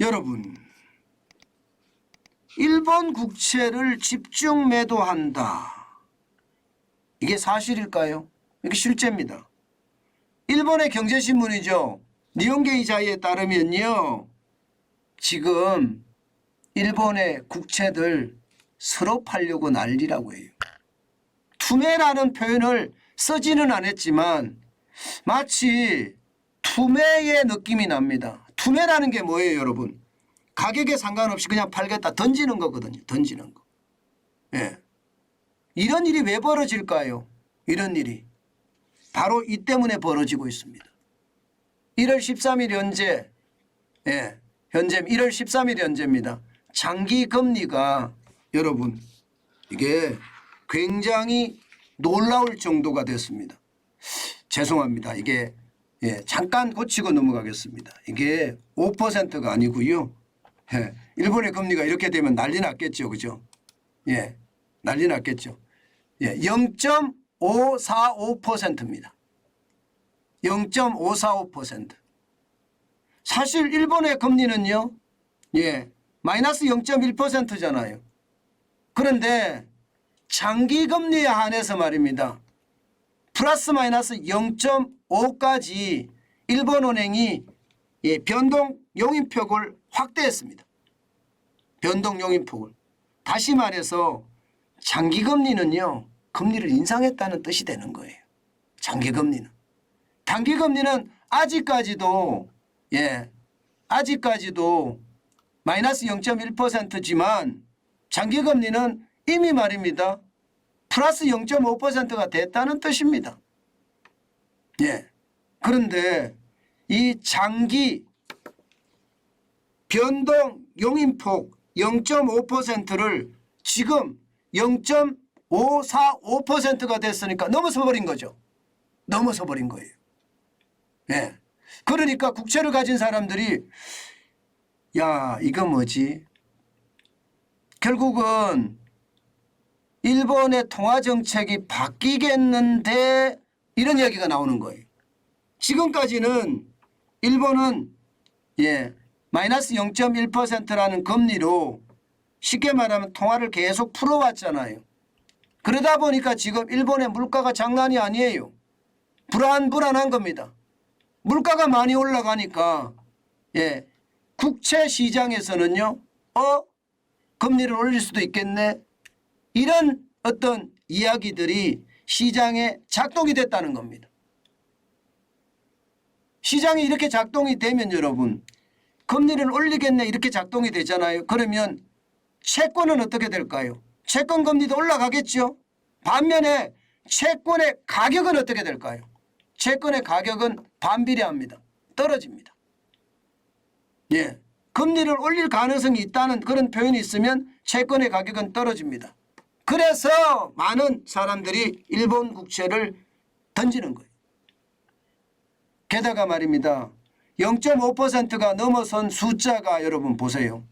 여러분, 일본 국채를 집중 매도한다. 이게 사실일까요? 이게 실제입니다. 일본의 경제신문이죠. 니혼게이자이에 따르면요, 지금 일본의 국채들 서로 팔려고 난리라고 해요. 투매라는 표현을 쓰지는 않았지만 마치 투매의 느낌이 납니다. 투매라는 게 뭐예요, 여러분? 가격에 상관없이 그냥 팔겠다, 던지는 거거든요. 던지는 거. 예. 이런 일이 왜 벌어질까요? 이런 일이 바로 이 때문에 벌어지고 있습니다. 1월 13일 현재, 현재 1월 13일 현재입니다. 장기 금리가 여러분 이게 굉장히 놀라울 정도가 됐습니다. 죄송합니다. 이게 잠깐 고치고 넘어가겠습니다. 이게 5%가 아니고요. 일본의 금리가 이렇게 되면 난리 났겠죠. 그죠? 난리 났겠죠. 0.545%입니다. 0.545%. 사실 일본의 금리는요, 마이너스 0.1%잖아요. 그런데 장기 금리에 한해서 말입니다. 플러스 마이너스 0.5까지 일본은행이 변동 용인폭을 확대했습니다. 변동 용인폭을. 다시 말해서 장기 금리는요, 금리를 인상했다는 뜻이 되는 거예요. 장기 금리는. 단기 금리는 아직까지도 마이너스 0.1%지만 장기 금리는 이미 말입니다. 플러스 0.5%가 됐다는 뜻입니다. 그런데 이 장기 변동 용인폭 0.5%를 지금 0.545%가 됐으니까 넘어서 버린 거죠. 넘어서 버린 거예요. 그러니까 국채를 가진 사람들이 야, 이거 뭐지? 결국은 일본의 통화정책이 바뀌겠는데 이런 이야기가 나오는 거예요. 지금까지는 일본은 마이너스 0.1%라는 금리로 쉽게 말하면 통화를 계속 풀어왔잖아요. 그러다 보니까 지금 일본의 물가가 장난이 아니에요. 불안한 겁니다. 물가가 많이 올라가니까 국채 시장에서는요, 금리를 올릴 수도 있겠네, 이런 어떤 이야기들이 시장에 작동이 됐다는 겁니다. 시장이 이렇게 작동이 되면 여러분, 금리를 올리겠네 이렇게 작동이 되잖아요. 그러면 채권은 어떻게 될까요? 채권 금리도 올라가겠죠. 반면에 채권의 가격은 어떻게 될까요? 채권의 가격은 반비례합니다. 떨어집니다. 금리를 올릴 가능성이 있다는 그런 표현이 있으면 채권의 가격은 떨어집니다. 그래서 많은 사람들이 일본 국채를 던지는 거예요. 게다가 말입니다. 0.5%가 넘어선 숫자가 여러분 보세요.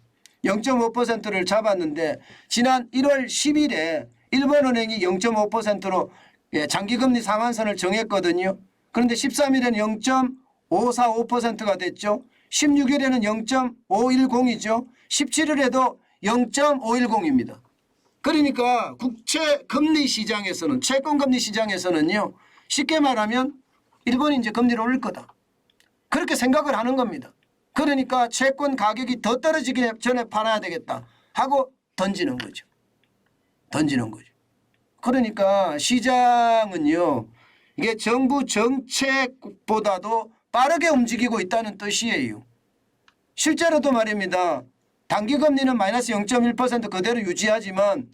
0.5%를 잡았는데 지난 1월 10일에 일본은행이 0.5%로 장기금리 상한선을 정했거든요. 그런데 13일에는 0.545%가 됐죠. 16일에는 0.510이죠. 17일에도 0.510입니다. 그러니까 국채 금리 시장에서는, 채권 금리 시장에서는요, 쉽게 말하면 일본이 이제 금리를 올릴 거다, 그렇게 생각을 하는 겁니다. 그러니까 채권 가격이 더 떨어지기 전에 팔아야 되겠다 하고 던지는 거죠. 던지는 거죠. 그러니까 시장은요, 이게 정부 정책보다도 빠르게 움직이고 있다는 뜻이에요. 실제로도 말입니다. 단기금리는 마이너스 0.1% 그대로 유지하지만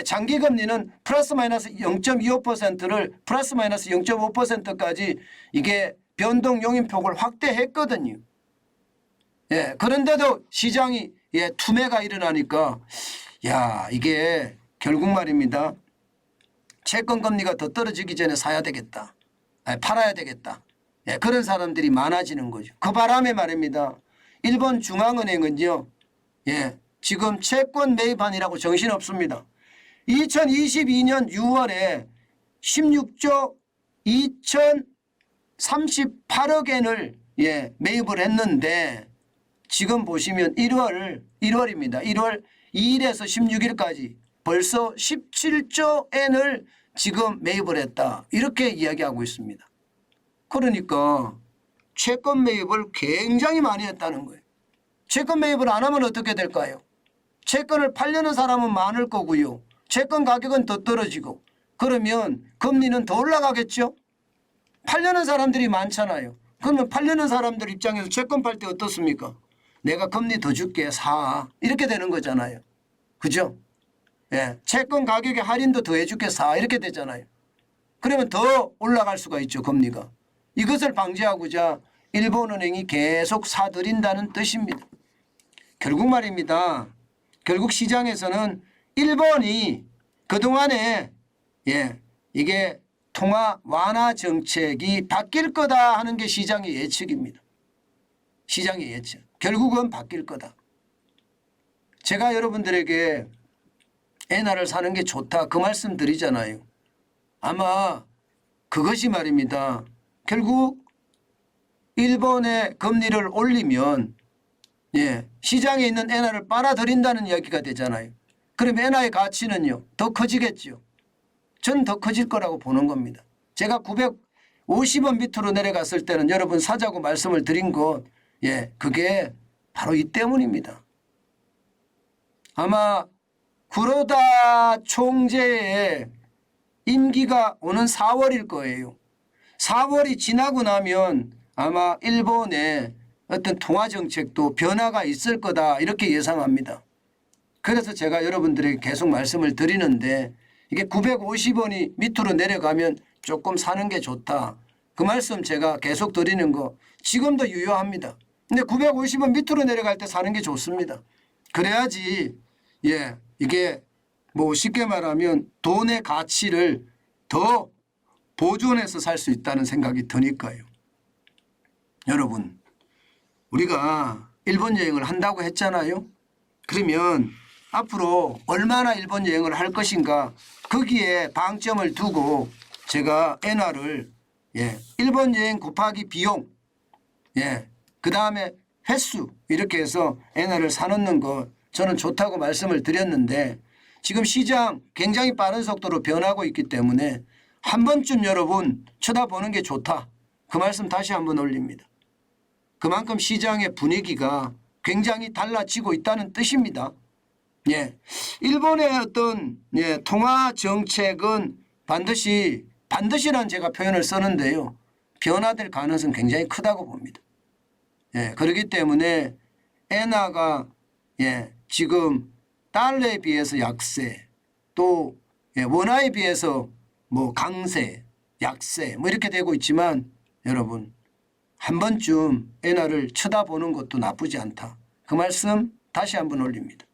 장기금리는 플러스 마이너스 0.25%를 플러스 마이너스 0.5%까지 이게 변동 용인폭을 확대했거든요. 그런데도 시장이 투매가 일어나니까 이게 결국 말입니다. 채권 금리가 더 떨어지기 전에 사야 되겠다, 팔아야 되겠다, 그런 사람들이 많아지는 거죠. 그 바람에 말입니다. 일본 중앙은행은요, 지금 채권 매입안이라고 정신없습니다. 2022년 6월에 16조 2038억 엔을 매입을 했는데 지금 보시면 1월입니다. 1월 2일에서 16일까지 벌써 17조 엔을 지금 매입을 했다. 이렇게 이야기하고 있습니다. 그러니까 채권 매입을 굉장히 많이 했다는 거예요. 채권 매입을 안 하면 어떻게 될까요? 채권을 팔려는 사람은 많을 거고요. 채권 가격은 더 떨어지고 그러면 금리는 더 올라가겠죠. 팔려는 사람들이 많잖아요. 그러면 팔려는 사람들 입장에서 채권 팔 때 어떻습니까? 내가 금리 더 줄게 사 이렇게 되는 거잖아요. 그죠? 예, 채권 가격에 할인도 더 해줄게 사 이렇게 되잖아요. 그러면 더 올라갈 수가 있죠. 금리가. 이것을 방지하고자 일본은행이 계속 사들인다는 뜻입니다. 결국 말입니다. 결국 시장에서는 일본이 그동안에 이게 통화 완화 정책이 바뀔 거다 하는 게 시장의 예측입니다. 시장의 예측. 결국은 바뀔 거다. 제가 여러분들에게 엔화를 사는 게 좋다 그 말씀 드리잖아요. 아마 그것이 말입니다. 결국 일본의 금리를 올리면 시장에 있는 엔화를 빨아들인다는 이야기가 되잖아요. 그럼 엔화의 가치는요 더 커지겠죠. 저는 더 커질 거라고 보는 겁니다. 제가 950원 밑으로 내려갔을 때는 여러분 사자고 말씀을 드린 것 그게 바로 이 때문입니다. 아마 구로다 총재의 임기가 오는 4월일 거예요. 4월이 지나고 나면 아마 일본의 어떤 통화정책도 변화가 있을 거다 이렇게 예상합니다. 그래서 제가 여러분들에게 계속 말씀을 드리는데 이게 950원이 밑으로 내려가면 조금 사는 게 좋다. 그 말씀 제가 계속 드리는 거 지금도 유효합니다. 근데 950원 밑으로 내려갈 때 사는 게 좋습니다. 그래야지 이게 뭐 쉽게 말하면 돈의 가치를 더 보존해서 살 수 있다는 생각이 드니까요. 여러분 우리가 일본 여행을 한다고 했잖아요. 그러면 앞으로 얼마나 일본 여행을 할 것인가 거기에 방점을 두고 제가 엔화를 일본 여행 곱하기 비용 그다음에 횟수 이렇게 해서 엔화를 사놓는 거 저는 좋다고 말씀을 드렸는데 지금 시장 굉장히 빠른 속도로 변하고 있기 때문에 한 번쯤 여러분 쳐다보는 게 좋다. 그 말씀 다시 한번 올립니다. 그만큼 시장의 분위기가 굉장히 달라지고 있다는 뜻입니다. 일본의 어떤 통화 정책은 반드시란 제가 표현을 쓰는데요. 변화될 가능성은 굉장히 크다고 봅니다. 그렇기 때문에 엔화가 지금 달러에 비해서 약세 또 원화에 비해서 뭐 강세, 약세 뭐 이렇게 되고 있지만 여러분 한 번쯤 엔화를 쳐다보는 것도 나쁘지 않다. 그 말씀 다시 한번 올립니다.